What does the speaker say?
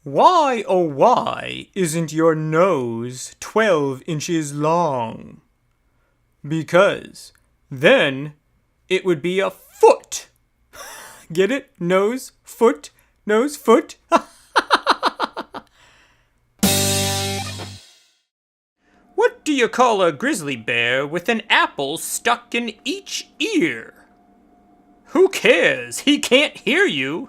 Why, oh why, isn't your nose 12 inches long? Because then it would be a foot. Get it? Nose, foot, nose, foot. What do you call a grizzly bear with an apple stuck in each ear? Who cares? He can't hear you.